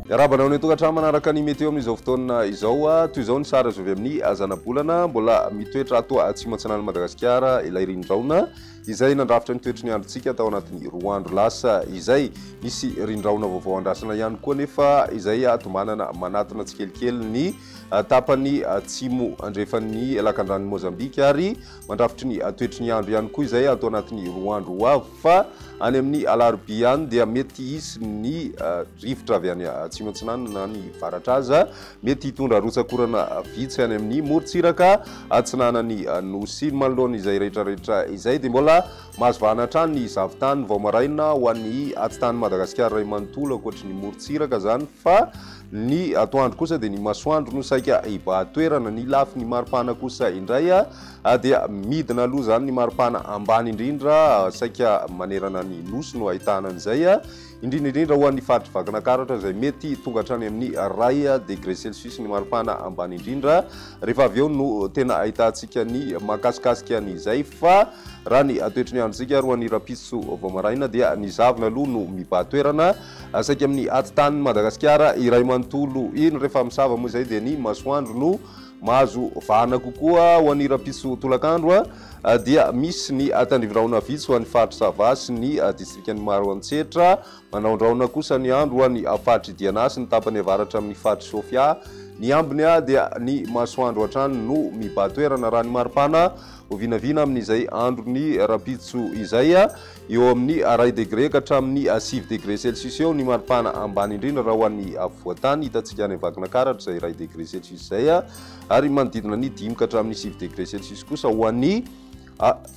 Miarabana ny tokantrano manaraka ny meteo amin'izao fotoana izao toy izao ny sary azo avy amin'ny azana-bolana mbola mitoetra ato atsimo antsinan'i Madagasikara ilay rindraona izay nandrafitra ny toetry ny androntsika tao anatin'ny 2 andro lasa izay misy rindraona vaovao andrasana ihany koa nefa izay tomanana manatona tsikelikely ny tapany atsimo andrefan'ny lakan-dranon'i Mozambika ary mandrafitry ny toetry ny andro ihany koa izay atao anatin'ny 2 andro ho avy fa any amin'ny alarobia any dia mety hisy ny rivotra avy any atsimo antsinana na ny varatra aza mety hitondra rotsakorana vitsy any amin'ny morontsiraka atsinanany nosy manoloana izay rehetrarehetra izay dia mbola mahazo vahana hatrany ny zavintany vao maraina ho an'ny atitany Madagasikara ray manontolo ankoatry ny morontsiraka zany fa ny atoandro kosa dia ny masoandro no saika ibahatoerana ny lafy ny maripana kosa indray dia midina aloha zany ny maripana ambany indrindra saika manerana ny nosy no ahitana an'izay indrindra ho an'ny faritry Vakinankaratra izay mety tonga hatrany amin'ny 2 degré celsius ny maripana ambany indrindra rehefa avy eo no tena ahitantsika ny makasikasika an'izay fa raha ny toetry ny androntsika roa ny rapitso vao maraina dia ny zavona aloha no mibahatoerana saika amin'ny atitany Madagasikara iray manontolo iny rehefa misava moa izay dia ny masoandro no mahazo vahana kokoa ho an'ny rapitso tolakandro dia misy ny tandrivirahona vitsy ho an'ny faritry Sava sy ny distrikan'ny Maroantsetra manaondraona kosa ny andro ho an'ny faritry Diana sy ny tapany avaratra amin'ny faritry Sofia ny ambiny dia ny masoandro hatrany no mibahatoerana raha ny maripana ho vinavina amin'izay andro ny rapitso izay eo amin'ny 2 degré ka hatramin'ny 7 degré celsius eo ny maripana ambany indrindra raha ho an'ny voatany hitantsika any Vakinankaratra izay 2 degré celsius izay ary manodidina ny 5 ka hatramin'ny 7 degré celsius kosa ho an'ny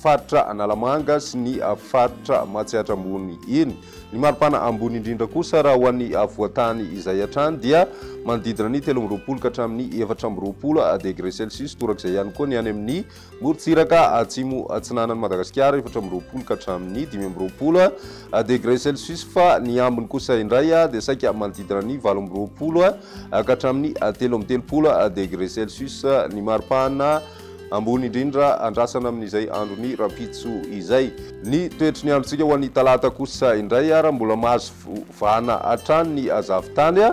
faritra Analamanga sy ny faritra Matsihatra ambony iny ny maripana ambony indrindra kosa raha ho an'ny voatany izay hatrany dia manodidina ny 13 ka hatramin'ny 14 degré celsius torak'izay ihany koa ny any amin'ny morontsiraka atsimo atsinanan'i Madagasikara 14 ka hatramin'ny 15 degré celsius fa ny ambiny kosa indray dia saika manodidina ny 18 ka hatramin'ny 13 degré celsius ny maripana ambony indrindra andrasana amin'izay andro ny rapitso izay ny toetry ny androntsika ho an'ny talata kosa indray raha mbola mahazo vahana hatrany ny zavintany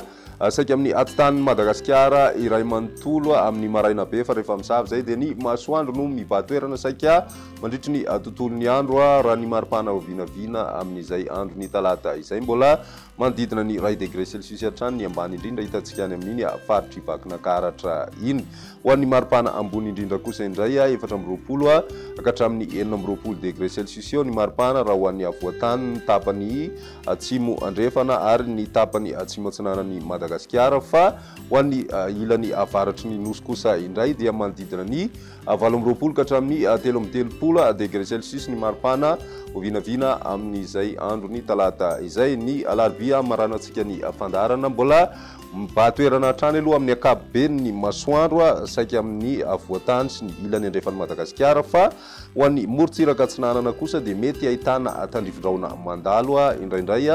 saika amin'ny atitany Madagasikara iray manontolo amin'ny maraina be fa rehefa misava zay dia ny masoandro no mibahatoerana saika mandritry ny tontolon'ny andro raha ny maripana ho vinavina amin'izay andro ny talata izay mbola manodidina ny 2 degré celsius hatrany ny ambany indrindra hitantsika any amin'iny faritry Vakinankaratra iny ho an'ny maripana ambony indrindra kosa indray 14 ka hatramin'ny 19 degré celsius eo ny maripana raha ho an'ny voatany ny tapany atsimo andrefana ary ny tapany atsimo atsinanan'i Madagasikara fa ho an'ny ilany avaratry ny nosy kosa indray dia manodidina ny 18 ka hatramin'ny 13 degré celsius ny maripana ho vinavina amin'izay andro ny talata izay ny alarobia marano antsika ny fandarana mbola mibahatoerana hatrany aloha amin'ny ankapobeny ny masoandro saika amin'ny voatany sy ny ilany andrefan'i Madagasikara fa ho an'ny morontsiraka atsinanana kosa dia mety ahitana tandrivindraona mandalo indraindray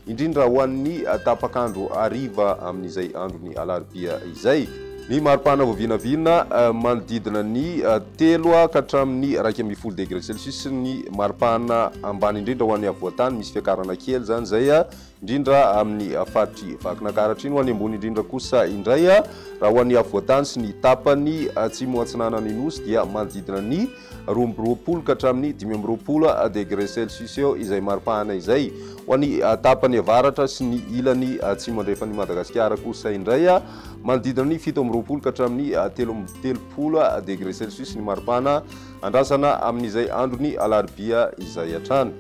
indrindra ho an'ny tapakandro ariva amin'izay andro ny alarobia izay ny maripana vo vinavina manodidina ny 3 ka hatramin'ny 12 degré celsius ny maripana ambany indrindra ho an'ny voatany misy fiakarana kely zany zay indrindra amin'ny faritry Vakinankaratra iny ho an'ny ambony indrindra kosa indray raha ho an'ny voatany sy ny tapany atsimo atsinanany nosy dia manodidina ny 20 ka hatramin'ny 15 degré celsius eo izay maripana izay ho an'ny tapany avaratra sy ny ilany atsimo andrefan'i Madagasikara kosa indray manodidina ny 17 ka hatramin'ny 13 degré celsius ny maripana andrasana amin'izay andro ny alarobia izay hatrany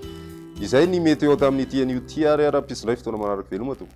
izay ny meteo tamin'ity an'io ty ary raha pisindray fotoana manaraka veloma to